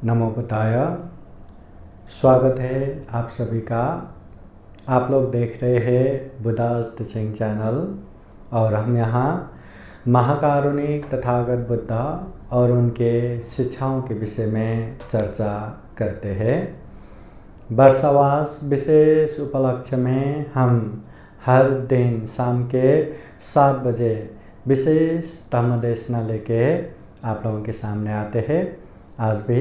नमो बुद्धाय। स्वागत है आप सभी का। आप लोग देख रहे हैं बुद्धास टीचिंग चैनल और हम यहाँ महाकारुणिक तथागत बुद्ध और उनके शिक्षाओं के विषय में चर्चा करते हैं। वर्षावास विशेष उपलक्ष्य में हम हर दिन शाम के 7 बजे विशेष धम्मदेशना लेके आप लोगों के सामने आते हैं। आज भी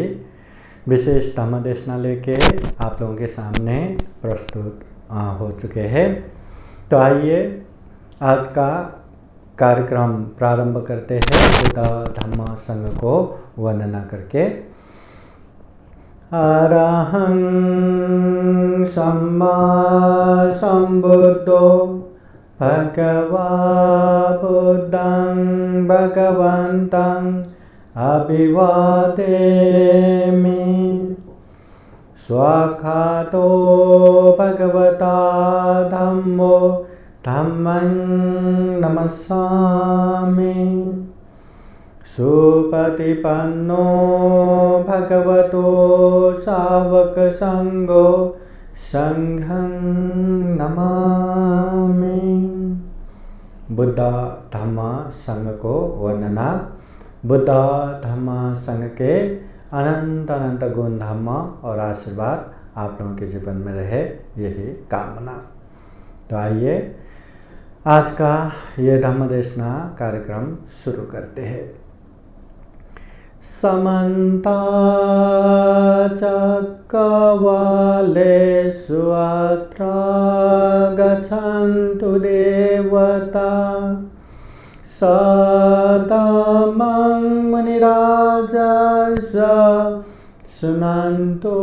विशेष धम्मदेशना लेके आप लोगों के सामने प्रस्तुत हो चुके हैं। तो आइए आज का कार्यक्रम प्रारंभ करते हैं बुद्ध धम्म संघ को वंदना करके। अरहं सम्मा सम्बुद्धो भगवा बुद्धं भगवन्तं अभिवादेमि। स्वाखातो भगवता धम्मो धम्मं नमस्सामि। सुपतिपन्नो भगवतो सावक संघो संघं नमामि। बुद्ध धम्म संघ को वंदना। बुद्ध धम्म संघ के अनंत अनंत गुण धम्म और आशीर्वाद आप लोगों के जीवन में रहे, यही कामना। तो आइए आज का ये धम्मदेशना कार्यक्रम शुरू करते हैं। समन्ता चक्रवालेषु अत्र गच्छन्तु देवता सदामं मुनिराजस्य शृण्वन्तु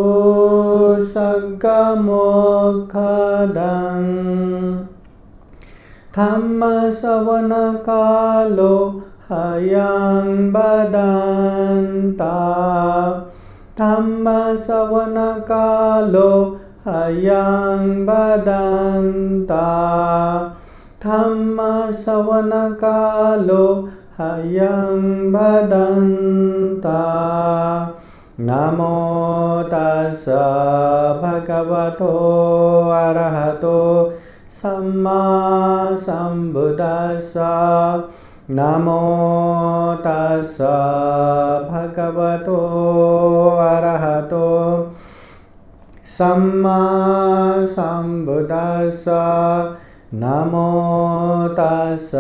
सद्गमोक्षदं। धम्मश्रवणकालो ह्यं वदन्ता। धम्मश्रवणकालो ह्यं वदन्ता। धम्मश्रवणकालो ह्यं वदन्ता। नमो तस्स भगवतो अरहतो सम्मा सम्बुद्दस्स। नमो तस्स भगवतो अरहतो सम्मा सम्बुद्दस्स। नमो तस्स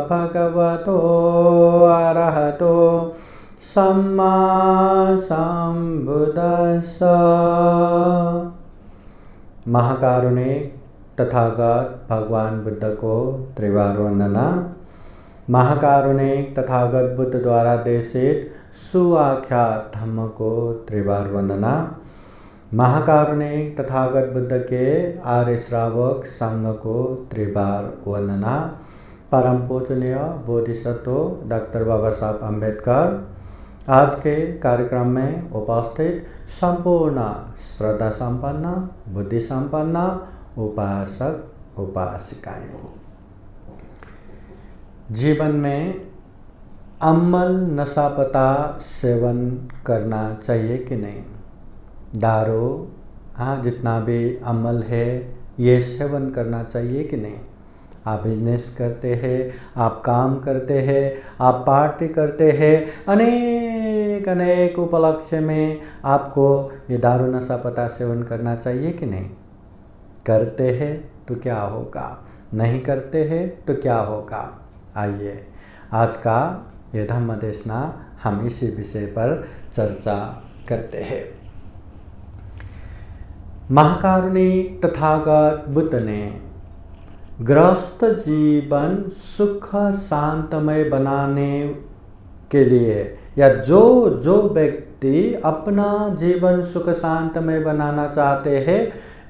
भगवतो अरहतो सम्मा सम्बुद्दस्स। महाकारुणिक तथागत भगवान बुद्ध को त्रिवार वंदना। महाकारुणिक तथागत बुद्ध द्वारा देशित सुआख्यात धम्म को त्रिवार वंदना। महाकारुणिक तथागत बुद्ध के आर्य श्रावक संघ को त्रिवार वंदना। परम पूजनीय बोधिसत्व डॉक्टर बाबा साहब अम्बेडकर आज के कार्यक्रम में उपस्थित संपूर्ण श्रद्धा संपन्न बुद्धि संपन्न उपासक उपासिकाएं, जीवन में अम्ल नशापता सेवन करना चाहिए कि नहीं? दारू जितना भी अमल है ये सेवन करना चाहिए कि नहीं? आप बिजनेस करते हैं, आप काम करते हैं, आप पार्टी करते हैं, अनेक अनेक उपलक्ष्य में आपको ये दारू नशापता सेवन करना चाहिए कि नहीं? करते हैं तो क्या होगा, नहीं करते हैं तो क्या होगा? आइए आज का ये धम्मदेशना हम इसी विषय पर चर्चा करते हैं। महाकारुणिक तथागत बुद्ध ने गृहस्थ जीवन सुख शांतमय बनाने के लिए या जो व्यक्ति अपना जीवन सुख शांतमय बनाना चाहते हैं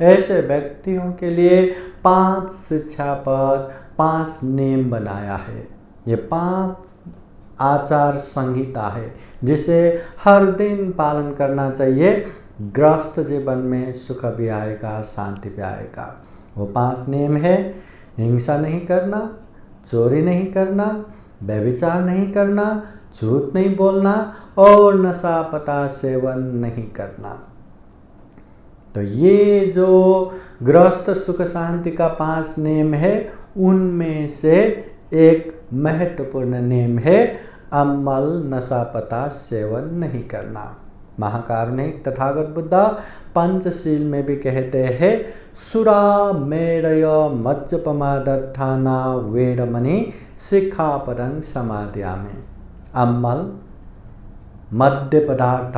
ऐसे व्यक्तियों के लिए 5 शिक्षा पद 5 नियम बनाया है। ये 5 आचार संहिता है जिसे हर दिन पालन करना चाहिए। गृहस्थ जीवन में सुख भी आएगा, शांति भी आएगा। वो 5 नियम है: हिंसा नहीं करना, चोरी नहीं करना, व्यभिचार नहीं करना, झूठ नहीं बोलना और नशा पता सेवन नहीं करना। तो ये जो गृहस्थ सुख शांति का 5 नियम है, उनमें से एक महत्वपूर्ण नियम है अमल नशा पता सेवन नहीं करना। महाकारुणिक तथागत बुद्ध पंचशील में भी कहते हैं, सुरा मेरय मज्जपमादत्थाना वेरमणि शिक्षापदं समादयामि। अमल, मद्य पदार्थ,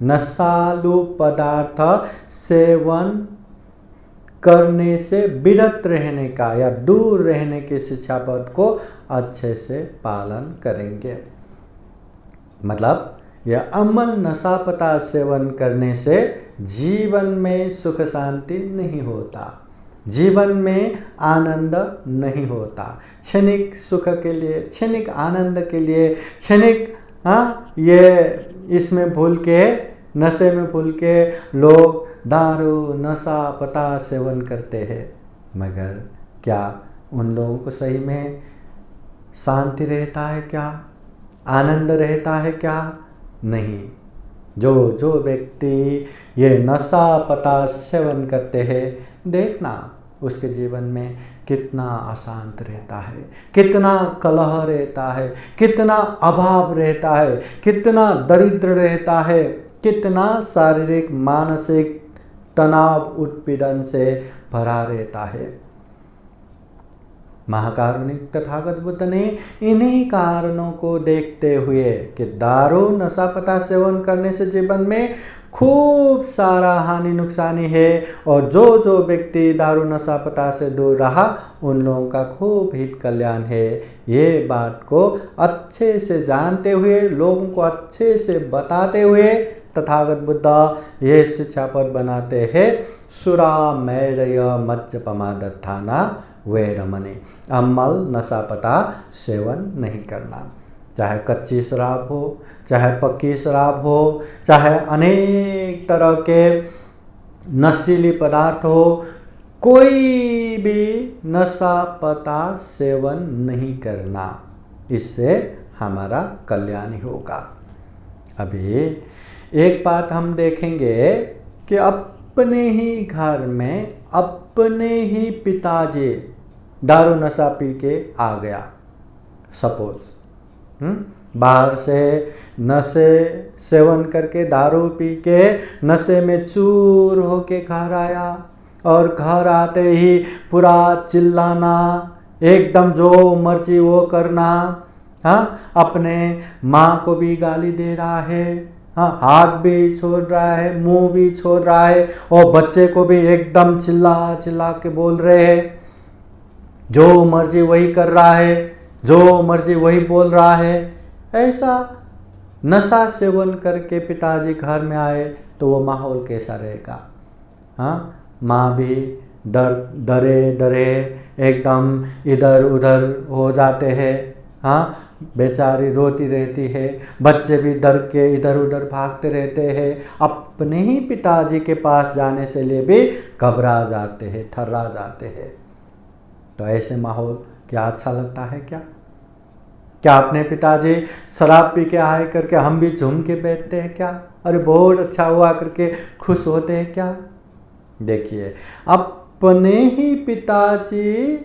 नशालु पदार्थ सेवन करने से विरत रहने का या दूर रहने के शिक्षा पद को अच्छे से पालन करेंगे। मतलब यह अमल नशा पता सेवन करने से जीवन में सुख शांति नहीं होता, जीवन में आनंद नहीं होता। क्षणिक सुख के लिए, क्षणिक आनंद के लिए, क्षणिक ये इसमें भूल के, नशे में भूल के लोग दारू नशा पता सेवन करते हैं, मगर क्या उन लोगों को सही में शांति रहता है क्या, आनंद रहता है क्या? नहीं। जो व्यक्ति ये नशा पता सेवन करते हैं, देखना उसके जीवन में कितना अशांत रहता है, कितना कलह रहता है, कितना अभाव रहता है, कितना दरिद्र रहता है, कितना शारीरिक मानसिक तनाव उत्पीड़न से भरा रहता है। महाकारुणिक तथागत बुद्ध ने इन्हीं कारणों को देखते हुए कि दारू नशा पता सेवन करने से जीवन में खूब सारा हानि नुकसानी है, और जो व्यक्ति दारू नशा पता से दूर रहा उन लोगों का खूब हित कल्याण है, ये बात को अच्छे से जानते हुए, लोगों को अच्छे से बताते हुए तथागत बुद्ध ये शिक्षा पद बनाते हैं, सुरा मैरय मज्जपमादत्थाना वेरमणि। अमल नशा पता सेवन नहीं करना। चाहे कच्ची शराब हो, चाहे पक्की शराब हो, चाहे अनेक तरह के नशीली पदार्थ हो, कोई भी नशा पता सेवन नहीं करना। इससे हमारा कल्याण ही होगा। अभी एक बात हम देखेंगे कि अपने ही घर में अपने ही पिताजी दारू नशा पी के आ गया, सपोज बाहर से नशे सेवन करके दारू पी के नशे में चूर होके घर आया, और घर आते ही पूरा चिल्लाना, एकदम जो मर्जी वो करना, अपने माँ को भी गाली दे रहा है, हाथ भी छोड़ रहा है, मुंह भी छोड़ रहा है, और बच्चे को भी एकदम चिल्ला चिल्ला के बोल रहे हैं, जो मर्जी वही कर रहा है, जो मर्जी वही बोल रहा है। ऐसा नशा सेवन करके पिताजी घर में आए तो वो माहौल कैसा रहेगा? माँ भी डरे एकदम इधर उधर हो जाते हैं, बेचारी रोती रहती है, बच्चे भी डर के इधर उधर भागते रहते हैं, अपने ही पिताजी के पास जाने से लिए भी घबरा जाते हैं, थर्रा जाते हैं। तो ऐसे माहौल क्या अच्छा लगता है क्या? क्या अपने पिताजी शराब पी के आए करके हम भी झूम के बैठते हैं क्या? अरे बहुत अच्छा हुआ करके खुश होते हैं क्या? देखिए, अपने ही पिताजी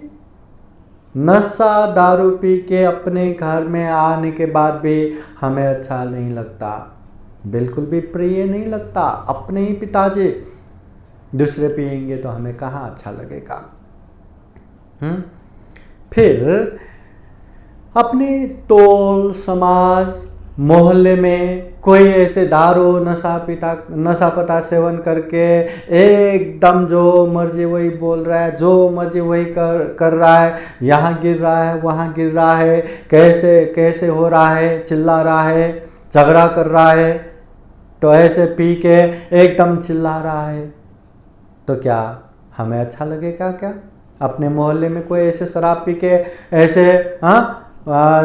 नशा दारू पी के अपने घर में आने के बाद भी हमें अच्छा नहीं लगता, बिल्कुल भी प्रिय नहीं लगता। अपने ही पिताजी दूसरे पिएंगे तो हमें कहाँ अच्छा लगेगा? फिर अपने टोल समाज मोहल्ले में कोई ऐसे दारू नशा पता सेवन करके एकदम जो मर्जी वही बोल रहा है, जो मर्जी वही कर रहा है, यहाँ गिर रहा है, वहाँ गिर रहा है, कैसे हो रहा है, चिल्ला रहा है, झगड़ा कर रहा है, तो ऐसे पी के एकदम चिल्ला रहा है, तो क्या हमें अच्छा लगेगा क्या? अपने मोहल्ले में कोई ऐसे शराब पी के ऐसे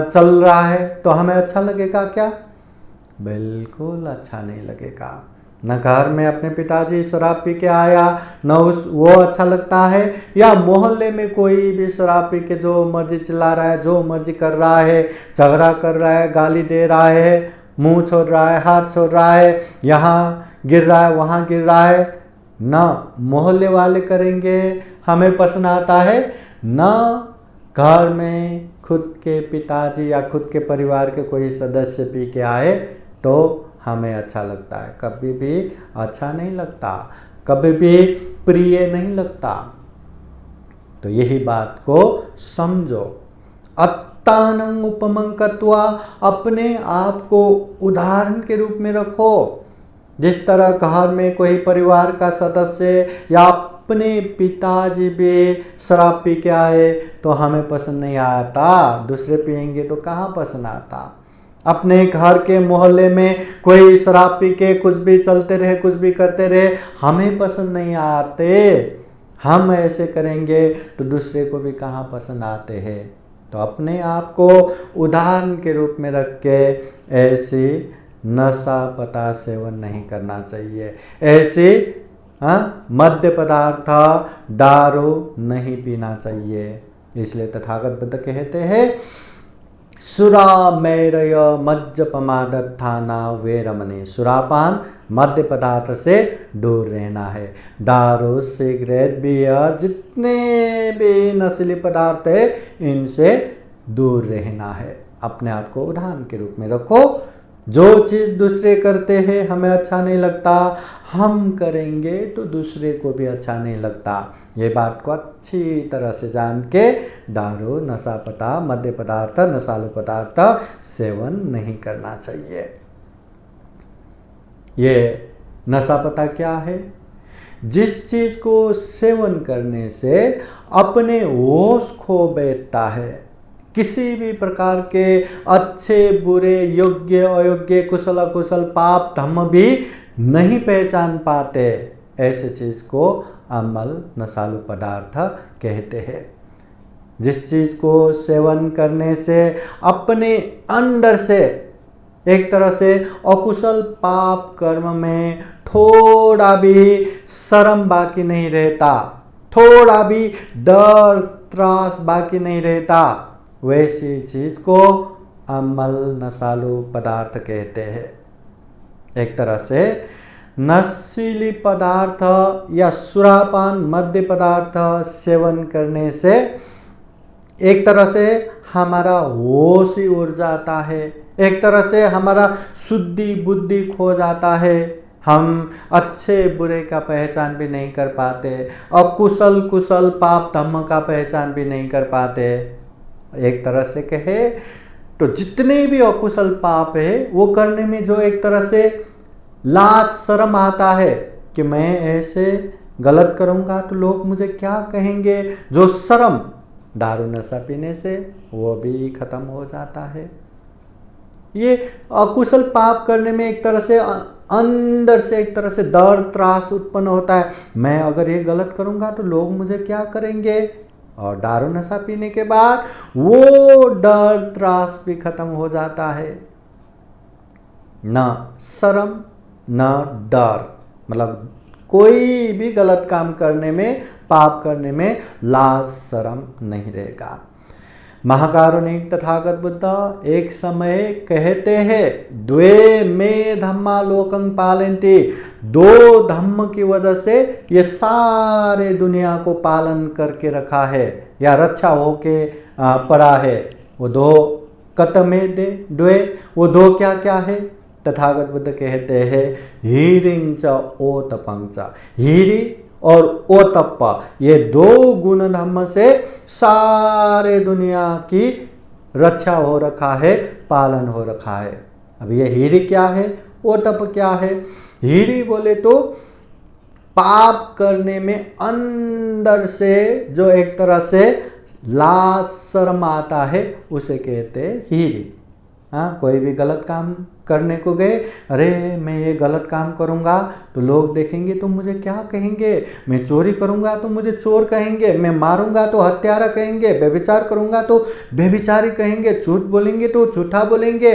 चल रहा है तो हमें अच्छा लगेगा क्या? बिल्कुल अच्छा नहीं लगेगा। न घर में अपने पिताजी शराब पी के आया, न वो अच्छा लगता है, या मोहल्ले में कोई भी शराब पी के जो मर्जी चिल्ला रहा है, जो मर्जी कर रहा है, झगड़ा कर रहा है, गाली दे रहा है, मुंह छोड़ रहा है, हाथ छोड़ रहा है, यहाँ गिर रहा है, वहाँ गिर रहा है, ना मोहल्ले वाले करेंगे हमें पसंद आता है, ना घर में खुद के पिताजी या खुद के परिवार के कोई सदस्य पी के आए तो हमें अच्छा लगता है। कभी भी अच्छा नहीं लगता, कभी भी प्रिय नहीं लगता। तो यही बात को समझो। अत्तानं उपमं कृत्वा, अपने आप को उदाहरण के रूप में रखो। जिस तरह घर में कोई परिवार का सदस्य या अपने पिताजी भी शराब पी के आए तो हमें पसंद नहीं आता, दूसरे पिएंगे तो कहाँ पसंद आता। अपने घर के मोहल्ले में कोई शराब पी के कुछ भी चलते रहे, कुछ भी करते रहे, हमें पसंद नहीं आते। हम ऐसे करेंगे तो दूसरे को भी कहाँ पसंद आते हैं। तो अपने आप को उदाहरण के रूप में रख के ऐसी नशा पदार्थ सेवन नहीं करना चाहिए, ऐसे मद्य पदार्थ दारू नहीं पीना चाहिए। इसलिए तथागत बुद्ध कहते हैं सुरामेरय मज्जपमादत्थाना वेरमणि, सुरापान मद्य पदार्थ से दूर रहना है। दारू, सिगरेट, बियर, जितने भी नशीले पदार्थ है इनसे दूर रहना है। अपने आप को उदाहरण के रूप में रखो। जो चीज़ दूसरे करते हैं हमें अच्छा नहीं लगता, हम करेंगे तो दूसरे को भी अच्छा नहीं लगता। ये बात को अच्छी तरह से जान के दारू, नशा पदार्थ, मद्य पदार्थ, नशालु पदार्थ सेवन नहीं करना चाहिए। ये नशा पता क्या है? जिस चीज़ को सेवन करने से अपने होश खो बैठता है, किसी भी प्रकार के अच्छे बुरे, योग्य अयोग्य, कुशल अकुशल, पाप धर्म भी नहीं पहचान पाते, ऐसे चीज़ को अमल नशालु पदार्थ कहते हैं। जिस चीज़ को सेवन करने से अपने अंदर से एक तरह से अकुशल पाप कर्म में थोड़ा भी शर्म बाकी नहीं रहता, थोड़ा भी डर त्रास बाकी नहीं रहता, वैसी चीज़ को अमल नशालु पदार्थ कहते हैं। एक तरह से नशीली पदार्थ या सुरापान मद्य पदार्थ सेवन करने से एक तरह से हमारा होश ही उड़ जाता है, एक तरह से हमारा शुद्धि बुद्धि खो जाता है। हम अच्छे बुरे का पहचान भी नहीं कर पाते, अकुशल कुशल पाप धर्म का पहचान भी नहीं कर पाते। एक तरह से कहे तो जितने भी अकुशल पाप है वो करने में जो एक तरह से लाज शर्म आता है कि मैं ऐसे गलत करूँगा तो लोग मुझे क्या कहेंगे, जो शर्म दारू नशा पीने से वो भी खत्म हो जाता है। ये अकुशल पाप करने में एक तरह से अंदर से एक तरह से डर त्रास उत्पन्न होता है, मैं अगर ये गलत करूँगा तो लोग मुझे क्या करेंगे। और दारू नशा पीने के बाद वो डर त्रास भी खत्म हो जाता है। न शर्म न डर, मतलब कोई भी गलत काम करने में, पाप करने में लाज शर्म नहीं रहेगा। महाकारुणिक तथागत बुद्ध एक समय कहते हैं द्वे में धम्मा लोकं पालयन्ति, दो धम्म की वजह से ये सारे दुनिया को पालन करके रखा है या रक्षा होके पड़ा है। वो दो कतमे दे द्वे, वो दो क्या क्या है? तथागत बुद्ध कहते हैं हीरिं च ओतपं च, हीरी और ओतप्पा, ये दो गुण धर्म से सारे दुनिया की रक्षा हो रखा है, पालन हो रखा है। अब ये हीरी क्या है, ओतप क्या है? हीरी बोले तो पाप करने में अंदर से जो एक तरह से लाज शर्म आता है उसे कहते हैं हीरी। हाँ, कोई भी गलत काम करने को गए, अरे मैं ये गलत काम करूँगा तो लोग देखेंगे तो मुझे क्या कहेंगे, मैं चोरी करूँगा तो मुझे चोर कहेंगे, मैं मारूंगा तो हत्यारा कहेंगे, व्यभिचार करूँगा तो व्यभिचारी कहेंगे, झूठ बोलेंगे तो झूठा बोलेंगे।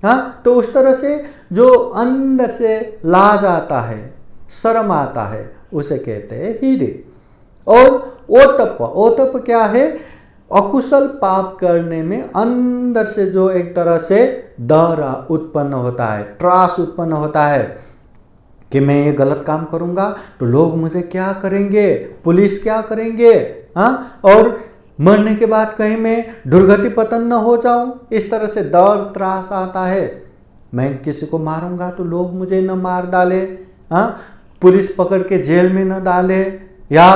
हाँ, तो उस तरह से जो अंदर से लाज आता है, शर्म आता है, उसे कहते हैं हीरे। और ओतप, ओतप क्या है? अकुशल पाप करने में अंदर से जो एक तरह से डर उत्पन्न होता है, त्रास उत्पन्न होता है कि मैं ये गलत काम करूंगा तो लोग मुझे क्या करेंगे, पुलिस क्या करेंगे, हाँ, और मरने के बाद कहीं मैं दुर्गति पतन न हो जाऊं, इस तरह से डर त्रास आता है। मैं किसी को मारूंगा तो लोग मुझे न मार डाले, हाँ, पुलिस पकड़ के जेल में न डाले, या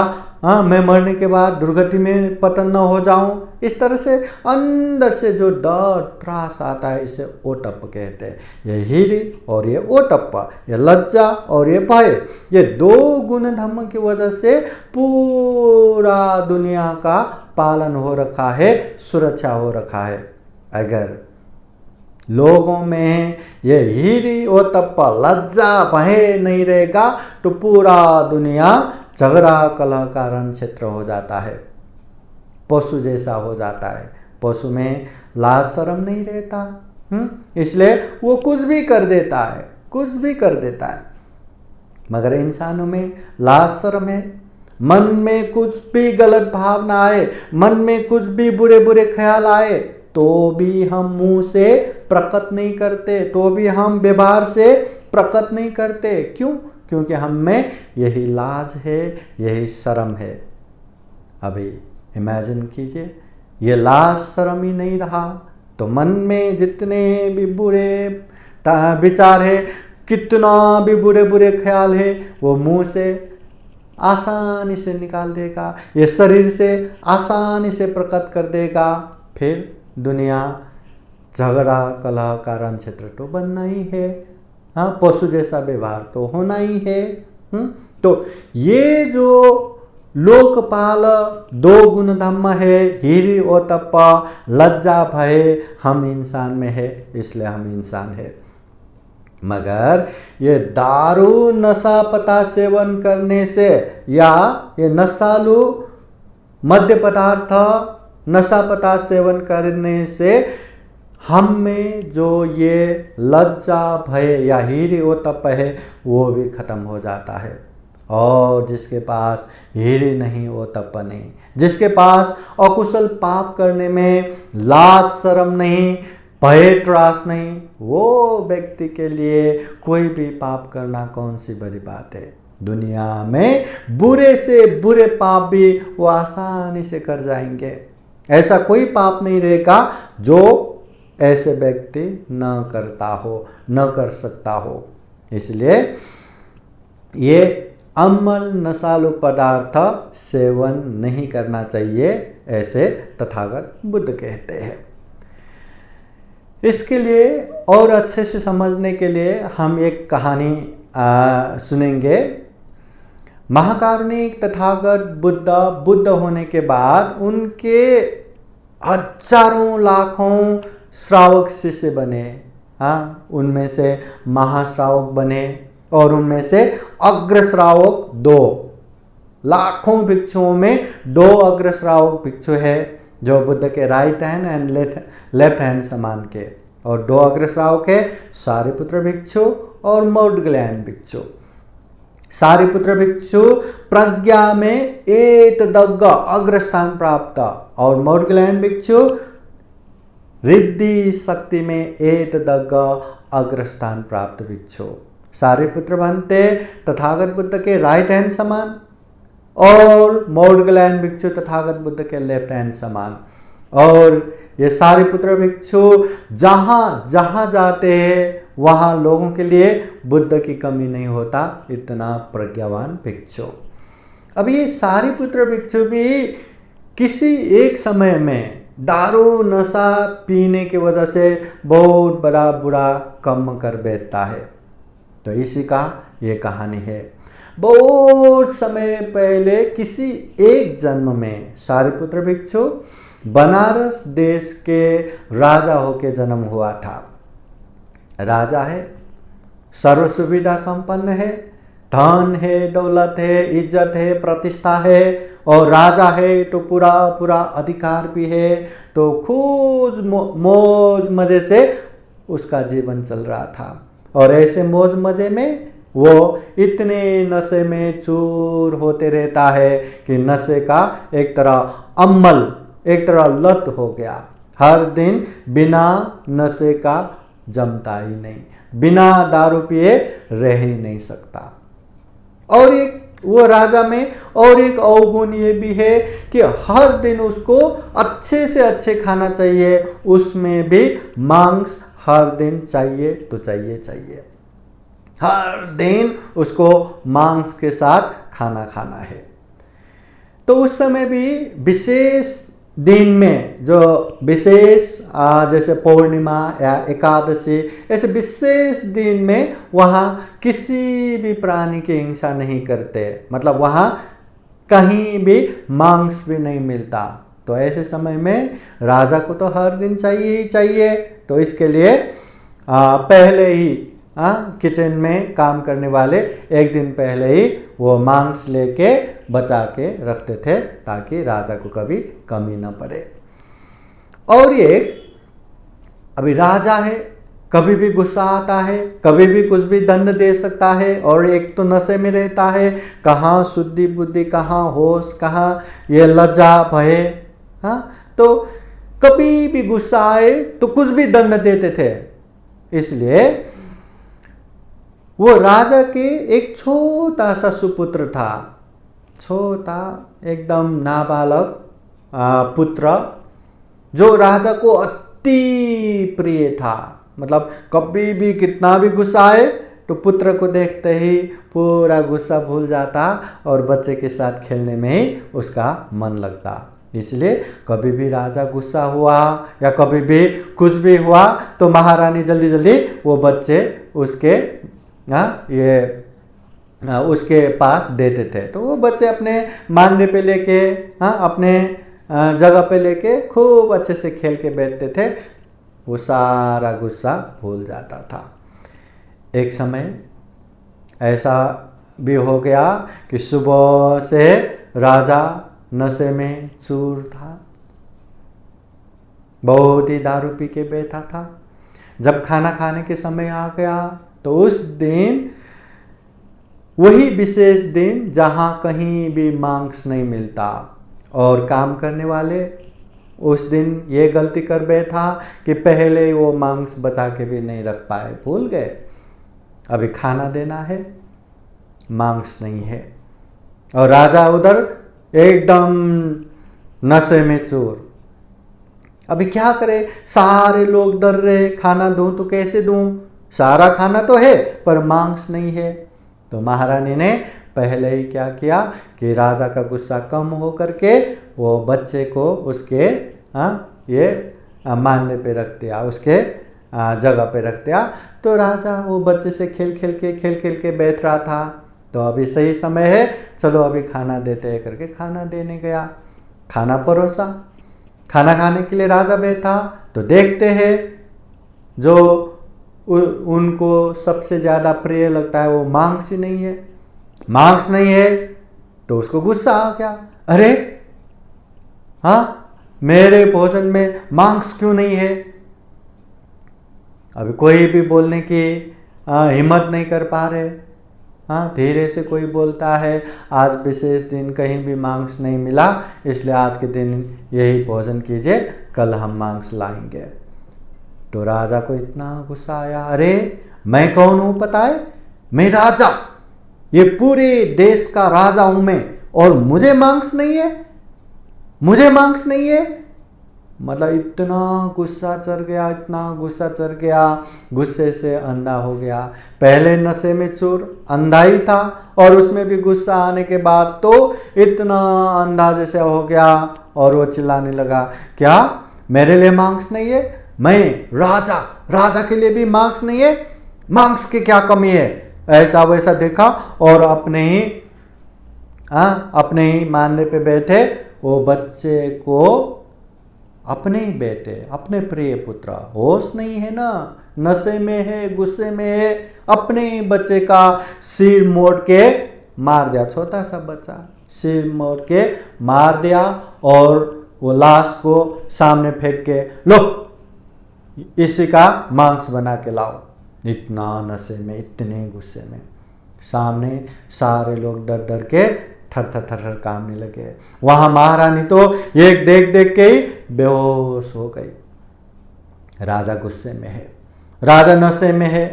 हाँ मैं मरने के बाद दुर्गति में पतन न हो जाऊं, इस तरह से अंदर से जो डर त्रास आता है इसे ओटप्प कहते हैं। ये हीरी और ये ओटप्पा, ये लज्जा और ये भय, ये दो गुण धर्म की वजह से पूरा दुनिया का पालन हो रखा है, सुरक्षा हो रखा है। अगर लोगों में ये हीरी ओटप्पा लज्जा भय नहीं रहेगा तो पूरा दुनिया झगड़ा कलह का रण क्षेत्र हो जाता है, पशु जैसा हो जाता है। पशु में लाज शर्म नहीं रहता, इसलिए वो कुछ भी कर देता है, कुछ भी कर देता है। मगर इंसानों में लाज शर्म है, मन में कुछ भी गलत भावना आए, मन में कुछ भी बुरे बुरे ख्याल आए तो भी हम मुंह से प्रकट नहीं करते, तो भी हम व्यवहार से प्रकट नहीं करते। क्यों? क्योंकि हम में यही लाज है, यही शर्म है। अभी इमेजिन कीजिए, ये लाज शर्म ही नहीं रहा तो मन में जितने भी बुरे विचार है, कितना भी बुरे बुरे ख्याल है, वो मुंह से आसानी से निकाल देगा, ये शरीर से आसानी से प्रकट कर देगा। फिर दुनिया झगड़ा कलह का रण क्षेत्र तो बनना ही है, हाँ, पशु जैसा व्यवहार तो होना ही है। तो ये जो लोकपाल दो गुण धम्म है, हीरी ओटप्पा लज्जा भय, हम इंसान में है, इसलिए हम इंसान है। मगर ये दारू नशा पता सेवन करने से या ये नशालु मद्य पदार्थ नशा पता सेवन करने से हम में जो ये लज्जा भय या हीरी ओटप्प है वो भी खत्म हो जाता है। और जिसके पास हीरी नहीं ओटप्प नहीं, जिसके पास अकुशल पाप करने में लाज शर्म नहीं, भय त्रास नहीं, वो व्यक्ति के लिए कोई भी पाप करना कौन सी बड़ी बात है। दुनिया में बुरे से बुरे पाप भी वो आसानी से कर जाएंगे। ऐसा कोई पाप नहीं रहेगा जो ऐसे व्यक्ति न करता हो, न कर सकता हो। इसलिए ये अम्ल नशालु पदार्थ सेवन नहीं करना चाहिए, ऐसे तथागत बुद्ध कहते हैं। इसके लिए और अच्छे से समझने के लिए हम एक कहानी सुनेंगे। महाकारुणिक तथागत बुद्ध होने के बाद उनके हजारों लाखों श्रावक शिष्य बने, हाँ, उनमें से महाश्रावक बने और उनमें से अग्र श्रावक 2, लाखों भिक्षुओं में 2 अग्र श्रावक भिक्षु है जो बुद्ध के right hand and left hand समान के, और 2 अग्र श्रावक है सारिपुत्र भिक्षु और मौदगल्यायन भिक्षु। सारिपुत्र भिक्षु प्रज्ञा में एकदग्ग अग्रस्थान प्राप्त और मौदगल्यायन भिक्षु रिद्धि शक्ति में एकदग्ग अग्रस्थान प्राप्त भिक्षु। सारिपुत्र बनते तथागत बुद्ध के राइट हैंड समान और मौदगल्यायन भिक्षु तथागत बुद्ध के लेफ्ट हैंड समान। और ये सारिपुत्र भिक्षु जहाँ जहाँ जाते हैं वहाँ लोगों के लिए बुद्ध की कमी नहीं होता, इतना प्रज्ञावान भिक्षु। अब ये सारिपुत्र भिक्षु भी किसी एक समय में दारू नशा पीने की वजह से बहुत बड़ा बुरा कर्म कर बैठता है। तो इसी का ये कहानी है। बहुत समय पहले किसी एक जन्म में सारिपुत्र भिक्षु बनारस देश के राजा होके जन्म हुआ था। राजा है, सर्व सुविधा संपन्न है, धन है, दौलत है, इज्जत है, प्रतिष्ठा है, और राजा है तो पूरा पूरा अधिकार भी है। तो खूब मौज मजे से उसका जीवन चल रहा था। और ऐसे मौज मजे में वो इतने नशे में चूर होते रहता है कि नशे का एक तरह अम्ल, एक तरह लत हो गया। हर दिन बिना नशे का जमता ही नहीं, बिना दारू पिए रह ही नहीं सकता। और एक वो राजा में और एक अवगुण ये भी है कि हर दिन उसको अच्छे से अच्छे खाना चाहिए, उसमें भी मांस हर दिन चाहिए तो चाहिए चाहिए। हर दिन उसको मांस के साथ खाना खाना है। तो उस समय भी विशेष दिन में जो विशेष जैसे पूर्णिमा या एकादशी, ऐसे विशेष दिन में वहाँ किसी भी प्राणी की हिंसा नहीं करते, मतलब वहाँ कहीं भी मांस भी नहीं मिलता। तो ऐसे समय में राजा को तो हर दिन चाहिए ही चाहिए। तो इसके लिए पहले ही किचन में काम करने वाले एक दिन पहले ही वो मांस लेके बचा के रखते थे ताकि राजा को कभी कमी न पड़े। और ये अभी राजा है, कभी भी गुस्सा आता है, कभी भी कुछ भी दंड दे सकता है, और एक तो नशे में रहता है, कहाँ शुद्धि बुद्धि, कहाँ होश, कहाँ ये लज्जा भय। तो कभी भी गुस्सा आए तो कुछ भी दंड देते थे। इसलिए वो राजा के एक छोटा सा सुपुत्र था, छोटा एकदम नाबालक पुत्र, जो राजा को अति प्रिय था। मतलब कभी भी कितना भी गुस्सा आए तो पुत्र को देखते ही पूरा गुस्सा भूल जाता और बच्चे के साथ खेलने में ही उसका मन लगता। इसलिए कभी भी राजा गुस्सा हुआ या कभी भी कुछ भी हुआ तो महारानी जल्दी जल्दी वो बच्चे उसके पास देते थे। तो वो बच्चे अपने मानने पे लेके अपने जगह पे लेके खूब अच्छे से खेल के बैठते थे, वो सारा गुस्सा भूल जाता था। एक समय ऐसा भी हो गया कि सुबह से राजा नशे में चूर था, बहुत ही दारू पी के बैठा था। जब खाना खाने के समय आ गया तो उस दिन, वही विशेष दिन जहाँ कहीं भी मांस नहीं मिलता, और काम करने वाले उस दिन ये गलती कर बैठा कि पहले वो मांस बचा के भी नहीं रख पाए, भूल गए अभी खाना देना है, मांस नहीं है। और राजा उधर एकदम नशे में चूर। अभी क्या करे, सारे लोग डर रहे, खाना दूं तो कैसे दूं, सारा खाना तो है पर मांस नहीं है। तो महारानी ने पहले ही क्या किया कि राजा का गुस्सा कम हो करके वो बच्चे को उसके मानने पे रख दिया, उसके जगह पे रख दिया। तो राजा वो बच्चे से खेल खेल के बैठ रहा था। तो अभी सही समय है, चलो अभी खाना देते हैं करके खाना देने गया। खाना परोसा, खाना खाने के लिए राजा बैठा तो देखते हैं जो उनको सबसे ज़्यादा प्रिय लगता है वो मांस ही नहीं है। मांस नहीं है तो उसको गुस्सा आ गया, अरे मेरे भोजन में मांस क्यों नहीं है। अभी कोई भी बोलने की हिम्मत नहीं कर पा रहे। धीरे से कोई बोलता है, आज विशेष दिन कहीं भी मांस नहीं मिला, इसलिए आज के दिन यही भोजन कीजिए, कल हम मांस लाएंगे। तो राजा को इतना गुस्सा आया, अरे मैं कौन हूँ पता है, मैं राजा, ये पूरे देश का राजा हूं मैं, और मुझे मांस नहीं है, मुझे मांस नहीं है। मतलब इतना गुस्सा चढ़ गया, इतना गुस्सा चढ़ गया, गुस्से से अंधा हो गया। पहले नशे में चूर, अंधा ही था, और उसमें भी गुस्सा आने के बाद तो इतना अंधा जैसे हो गया, और वो चिल्लाने लगा, क्या मेरे लिए मांस नहीं है, मैं राजा, राजा के लिए भी मांस नहीं है, मांस की क्या कमी है। ऐसा वैसा देखा और अपने ही मानने पे बैठे वो बच्चे को, अपने ही बेटे, अपने प्रिय पुत्र, होश नहीं है ना, नशे में है, गुस्से में है, अपने ही बच्चे का सिर मोड़ के मार दिया। छोटा सा बच्चा सिर मोड़ के मार दिया, और वो लाश को सामने फेंक के, लो इसी का मांस बना के लाओ। इतना नशे में, इतने गुस्से में, सामने सारे लोग डर डर के थर थर थर थर कांपने लगे। वहां महारानी तो एक देख देख के ही बेहोश हो गई। राजा गुस्से में है, राजा नशे में है।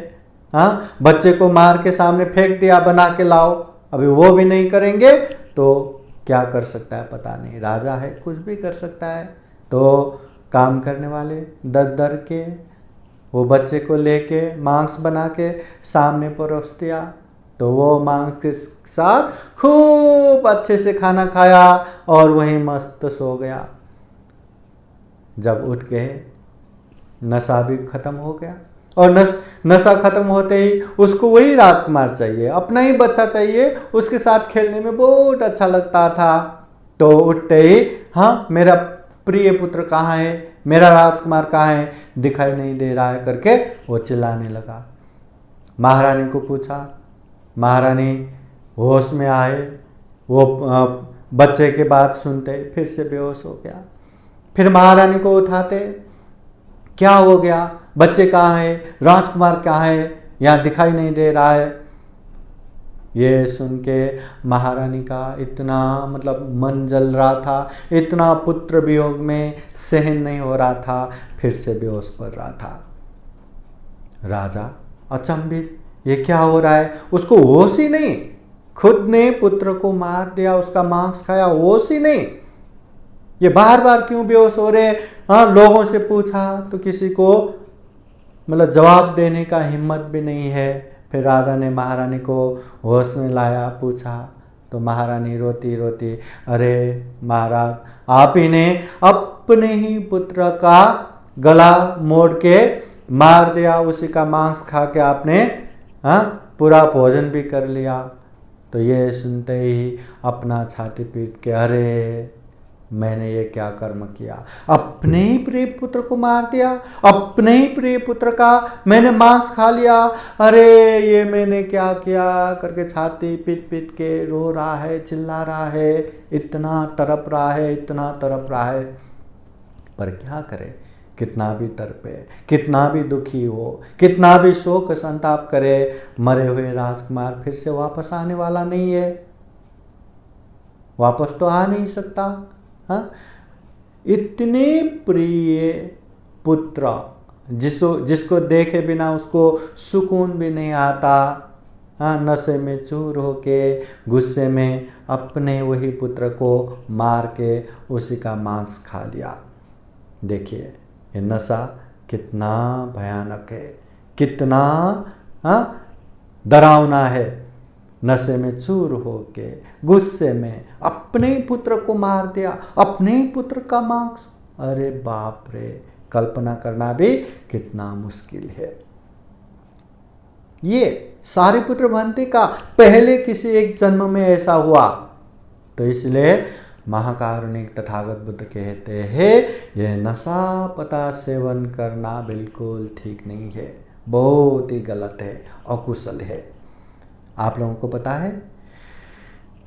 हाँ, बच्चे को मार के सामने फेंक दिया, बना के लाओ, अभी वो भी नहीं करेंगे तो क्या कर सकता है पता नहीं। राजा है, कुछ भी कर सकता है। तो काम करने वाले डर डर के वो बच्चे को लेके मांस बना के सामने परोस दिया। तो वो मांस के साथ खूब अच्छे से खाना खाया और वहीं मस्त सो गया। जब उठ गए, नशा भी खत्म हो गया। और नशा खत्म होते ही उसको वही राजकुमार चाहिए, अपना ही बच्चा चाहिए, उसके साथ खेलने में बहुत अच्छा लगता था। तो उठते ही, हाँ मेरा प्रिय पुत्र कहाँ है, मेरा राजकुमार कहाँ है, दिखाई नहीं दे रहा है करके वो चिल्लाने लगा। महारानी को पूछा, महारानी होश में आए, वो बच्चे के बात सुनते फिर से बेहोश हो गया। फिर महारानी को उठाते, क्या हो गया, बच्चे कहाँ है, राजकुमार कहाँ है, यहाँ दिखाई नहीं दे रहा है। ये सुन के महारानी का इतना मन जल रहा था, इतना पुत्र वियोग में सहन नहीं हो रहा था, फिर से बेहोश पड़ रहा था। राजा अचंभित, ये क्या हो रहा है, उसको होश ही नहीं, खुद ने पुत्र को मार दिया, उसका मांस खाया, होश ही नहीं, ये बार बार क्यों बेहोश हो रहे। हाँ, लोगों से पूछा तो किसी को जवाब देने का हिम्मत भी नहीं है। फिर राजा ने महारानी को होश में लाया, पूछा तो महारानी रोती रोती, अरे महाराज, आप ही ने अपने ही पुत्र का गला मोड़ के मार दिया, उसी का मांस खा के आपने पूरा भोजन भी कर लिया। तो ये सुनते ही अपना छाती पीट के, अरे मैंने ये क्या कर्म किया, अपने ही प्रिय पुत्र को मार दिया, अपने ही प्रिय पुत्र का मैंने मांस खा लिया, अरे ये मैंने क्या किया करके छाती पीट पीट के रो रहा है, चिल्ला रहा है, इतना तड़प रहा है, इतना तड़प रहा है। पर क्या करे, कितना भी तड़पे, कितना भी दुखी हो, कितना भी शोक संताप करे, मरे हुए राजकुमार फिर से वापस आने वाला नहीं है, वापस तो आ नहीं सकता। हाँ, इतने प्रिय पुत्र जिसको देखे बिना उसको सुकून भी नहीं आता, हाँ, नशे में चूर होके गुस्से में अपने वही पुत्र को मार के उसी का मांस खा लिया। देखिए ये नशा कितना भयानक है, कितना डरावना है। नशे में चूर होके गुस्से में अपने ही पुत्र को मार दिया, अपने ही पुत्र का मांस, अरे बाप रे, कल्पना करना भी कितना मुश्किल है। ये सारे पुत्र बनते का पहले किसी एक जन्म में ऐसा हुआ। तो इसलिए महाकारुणिक तथागत बुद्ध कहते हैं ये नशा पता सेवन करना बिल्कुल ठीक नहीं है, बहुत ही गलत है, अकुशल है। आप लोगों को पता है,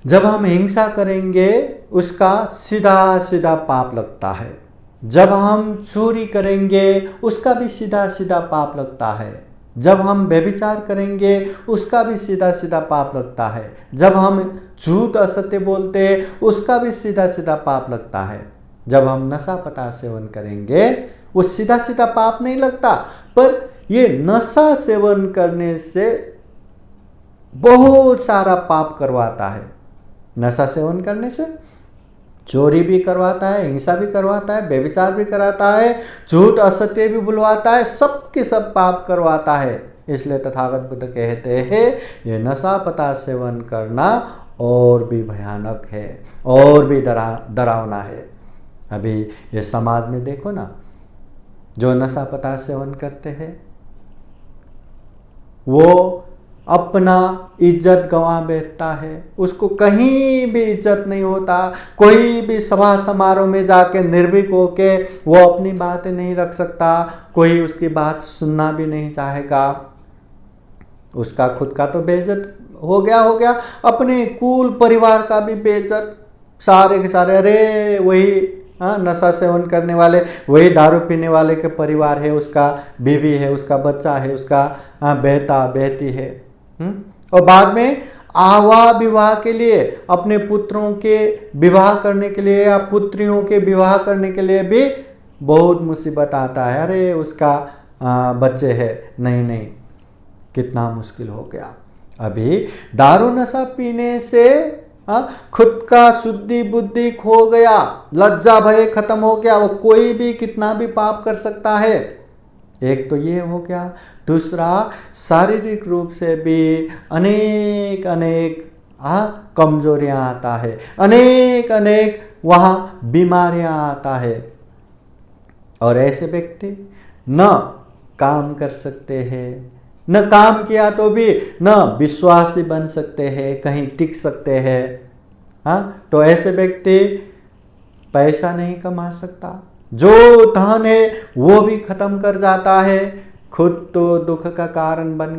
जब हम हिंसा करेंगे उसका सीधा सीधा पाप लगता है, जब हम चोरी करेंगे उसका भी सीधा सीधा पाप लगता है, जब हम व्यभिचार करेंगे उसका भी सीधा सीधा पाप लगता है, जब हम झूठ असत्य बोलते उसका भी सीधा सीधा पाप लगता है। जब हम नशा पता सेवन करेंगे वो सीधा सीधा पाप नहीं लगता, पर ये नशा सेवन करने से बहुत सारा पाप करवाता है। नशा सेवन करने से चोरी भी करवाता है, हिंसा भी करवाता है, व्यभिचार भी कराता है, झूठ असत्य भी बुलवाता है, सब के सब पाप करवाता है। इसलिए तथागत बुद्ध कहते हैं ये नशा पता सेवन करना और भी भयानक है, और भी डरावना है। अभी ये समाज में देखो ना, जो नशा पता सेवन करते हैं वो अपना इज्जत गंवा बैठता है, उसको कहीं भी इज्जत नहीं होता, कोई भी सभा समारोह में जाके निर्भीक होके वो अपनी बातें नहीं रख सकता, कोई उसकी बात सुनना भी नहीं चाहेगा। उसका खुद का तो बेइज्जत हो गया, अपने कुल परिवार का भी बेइज्जत, सारे के सारे, अरे वही नशा सेवन करने वाले, वही दारू पीने वाले के परिवार है, उसका बीवी है, उसका बच्चा है, उसका बेटा बेटी है, और बाद में आवा विवाह के लिए, अपने पुत्रों के विवाह करने के लिए या पुत्रियों के विवाह करने के लिए भी बहुत मुसीबत आता है। अरे उसका बच्चे है, नहीं नहीं, कितना मुश्किल हो गया। अभी दारू नशा पीने से खुद का शुद्धि बुद्धि खो गया, लज्जा भय खत्म हो गया, वो कोई भी कितना भी पाप कर सकता है। एक तो ये हो गया। दूसरा, शारीरिक रूप से भी अनेक अनेक कमजोरियां आता है, अनेक अनेक वहाँ बीमारियां आता है। और ऐसे व्यक्ति न काम कर सकते हैं, न काम किया तो भी न विश्वासी बन सकते हैं, कहीं टिक सकते हैं। तो ऐसे व्यक्ति पैसा नहीं कमा सकता, जो धन है वो भी खत्म कर जाता है, खुद तो दुख का कारण बन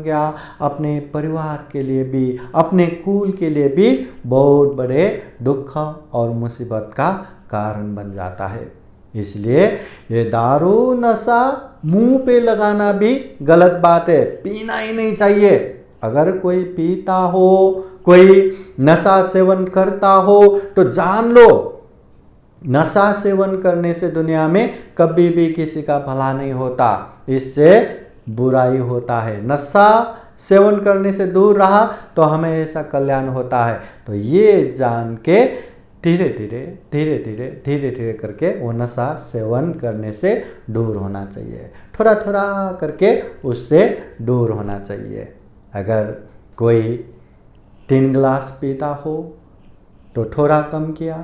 गया, अपने परिवार के लिए भी, अपने कुल के लिए भी बहुत बड़े दुख और मुसीबत का कारण बन जाता है। इसलिए ये दारू नशा मुंह पे लगाना भी गलत बात है, पीना ही नहीं चाहिए। अगर कोई पीता हो, कोई नशा सेवन करता हो तो जान लो, नशा सेवन करने से दुनिया में कभी भी किसी का भला नहीं होता, इससे बुराई होता है। नशा सेवन करने से दूर रहा तो हमेशा कल्याण होता है। तो ये जान के धीरे धीरे करके वो नशा सेवन करने से दूर होना चाहिए, थोड़ा थोड़ा करके उससे दूर होना चाहिए। अगर कोई 3 गिलास पीता हो तो थोड़ा कम किया,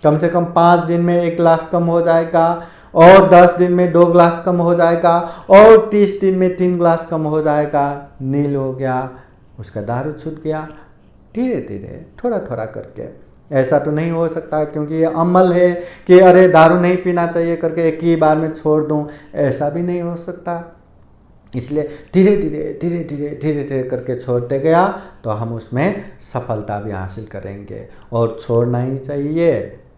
कम से कम 5 दिन में 1 गिलास कम हो जाएगा, और 10 दिन में 2 गिलास कम हो जाएगा, और 30 दिन में 3 गिलास कम हो जाएगा, नील हो गया, उसका दारू छूट गया। धीरे धीरे थोड़ा थोड़ा करके, ऐसा तो नहीं हो सकता क्योंकि ये अमल है कि अरे दारू नहीं पीना चाहिए करके एक ही बार में छोड़ दूं, ऐसा भी नहीं हो सकता। इसलिए धीरे धीरे करके छोड़ते गया तो हम उसमें सफलता भी हासिल करेंगे। और छोड़ना ही चाहिए।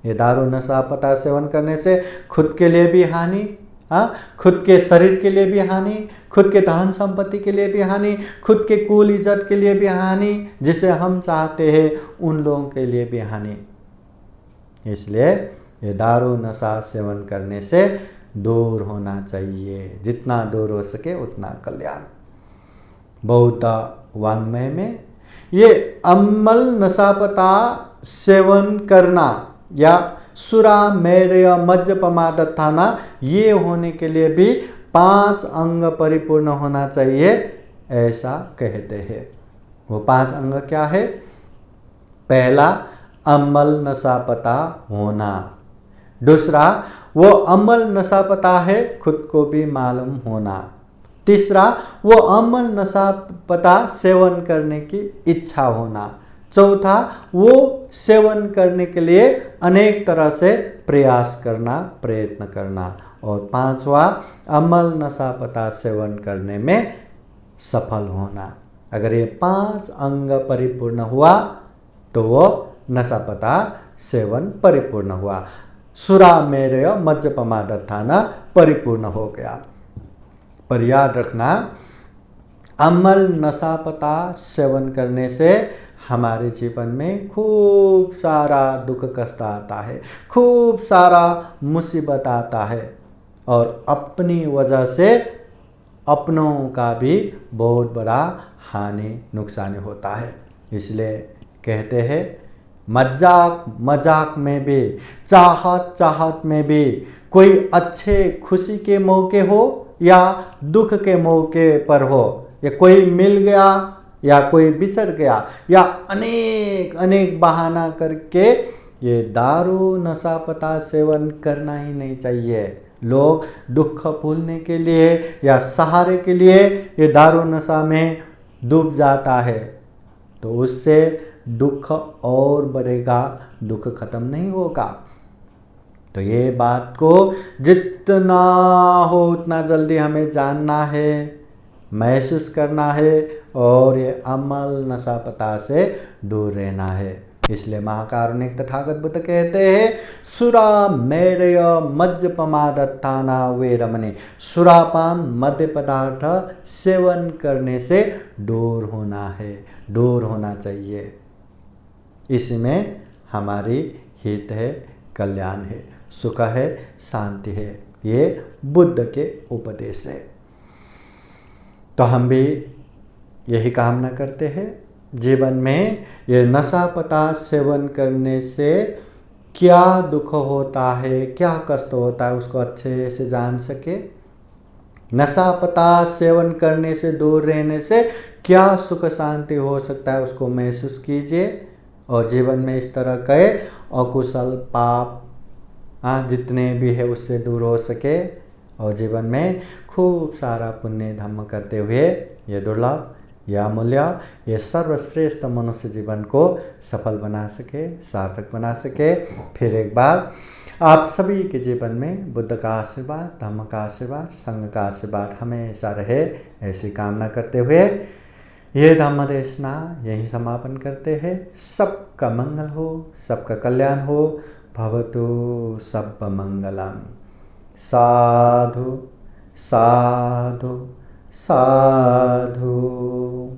ये दारू नशा पता सेवन करने से खुद के लिए भी हानि, खुद के शरीर के लिए भी हानि, खुद के धन संपत्ति के लिए भी हानि, खुद के कुल इज्जत के लिए भी हानि, जिसे हम चाहते हैं उन लोगों के लिए भी हानि। इसलिए ये दारू नशा सेवन करने से दूर होना चाहिए, जितना दूर हो सके उतना कल्याण। बौद्ध वाङ्मय में ये अम्ल नशापता सेवन करना या सुरा मेरय मज्जपमादत्थाना, ये होने के लिए भी 5 अंग परिपूर्ण होना चाहिए, ऐसा कहते हैं। वो 5 अंग क्या है? पहला, अम्ल नशापता होना। दूसरा, वो अम्ल नशापता है खुद को भी मालूम होना। तीसरा, वो अम्ल नशापता सेवन करने की इच्छा होना। चौथा, वो सेवन करने के लिए अनेक तरह से प्रयास करना, प्रयत्न करना। और 5वां, अम्ल नशापता सेवन करने में सफल होना। अगर ये 5 अंग परिपूर्ण हुआ तो वो नशापता सेवन परिपूर्ण हुआ, सुरा मेरय मज्जपमादत्थाना परिपूर्ण हो गया। पर याद रखना, अम्ल नशापता सेवन करने से हमारे जीवन में खूब सारा दुख कष्ट आता है, खूब सारा मुसीबत आता है, और अपनी वजह से अपनों का भी बहुत बड़ा हानि नुकसान होता है। इसलिए कहते हैं, मजाक मजाक में भी, चाहत चाहत में भी, कोई अच्छे खुशी के मौके हो या दुख के मौके पर हो, या कोई मिल गया या कोई बिछड़ गया, या अनेक अनेक बहाना करके ये दारू नशापता सेवन करना ही नहीं चाहिए। लोग दुख भूलने के लिए या सहारे के लिए ये दारू नशा में डूब जाता है, तो उससे दुख और बढ़ेगा, दुख खत्म नहीं होगा। तो ये बात को जितना हो उतना जल्दी हमें जानना है, महसूस करना है, और ये अमल नशापता से दूर रहना है। इसलिए महाकारुणिक तथागत बुद्ध कहते हैं सुरा मेरय मज्जपमादत्ताना वेरमणि। सुरापान मद्य पदार्थ सेवन करने से दूर होना है, दूर होना चाहिए। इसमें हमारी हित है, कल्याण है, सुख है, शांति है। ये बुद्ध के उपदेश है। तो हम भी यही कामना करते हैं जीवन में ये नशा पदार्थ सेवन करने से क्या दुख होता है, क्या कष्ट होता है, उसको अच्छे से जान सके। नशा पदार्थ सेवन करने से दूर रहने से क्या सुख शांति हो सकता है, उसको महसूस कीजिए। और जीवन में इस तरह के अकुशल पाप जितने भी है उससे दूर हो सके और जीवन में खूब सारा पुण्य धर्म करते हुए ये दुर्लभ, यह अमूल्य, ये सर्वश्रेष्ठ मनुष्य जीवन को सफल बना सके, सार्थक बना सके। फिर एक बार आप सभी के जीवन में बुद्ध का आशीर्वाद, धम्म का आशीर्वाद, संघ का आशीर्वाद हमेशा रहे, ऐसी कामना करते हुए ये धम्म देशना यही समापन करते हैं। सबका मंगल हो, सबका कल्याण हो। भवतु सब मंगलम। साधु साधु साधु।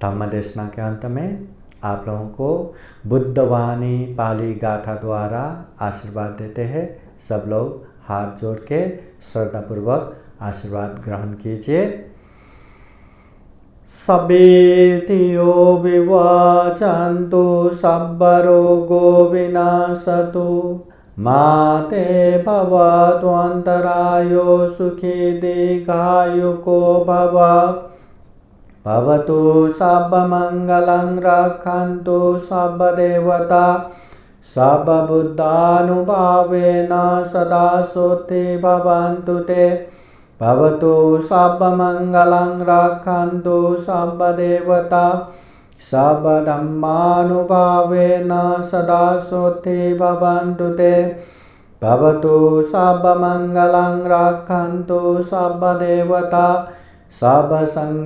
धम्म देशना के अंत में आप लोगों को बुद्धवाणी पाली गाथा द्वारा आशीर्वाद देते हैं। सब लोग हाथ जोड़ के श्रद्धापूर्वक आशीर्वाद ग्रहण कीजिए। सवेतियो विवाचन्तु सब्बरोगो विनाशतु माते भवत्वन्तरायो सुखी दीर्घायुको भव। भवतु सर्वमङ्गलं रक्षन्तु सर्वदेवता सर्वबुद्धानुभावेन सदा सोते भवन्तु ते। भवतु सर्वमङ्गलं रक्षन्तु सर्वदेवता सर्वधर्मानुभावेन सदा सोते भवन्तु ते। भवतु सर्वमङ्गलं रक्षन्तु सर्वदेवता सर्वसङ्घानुभावेन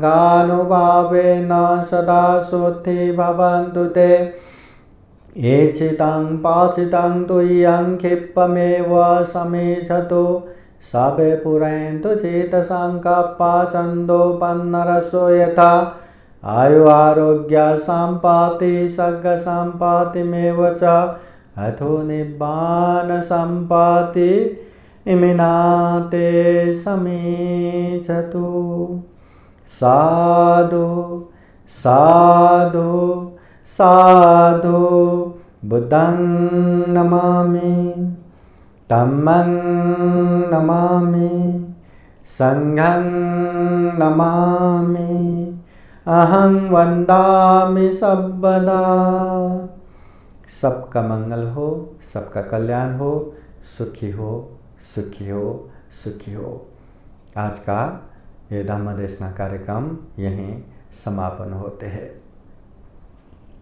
सदा सोते भवन्तु ते। एचितं पाचितं तुय्यं क्षिप्तमेव समेधतु सबे पुरैन्तु चेतसङ्कप्पा छन्दोपन्नरसो यथा। आयु आरोग्य सम्पत्ति सर्ग सम्पत्तिमेव च अथो निब्बान सम्पत्ति इमिनाते समेधतु। साधु साधु साधु। बुद्धं नमामि, धम्मं नमामि, संघं नमामि, अहं वन्दामि सर्वदा। सबका मंगल हो, सबका कल्याण हो, सुखी हो, सुखी हो, सुखी हो। आज का ये धम्म देशना कार्यक्रम यहीं समापन होते हैं।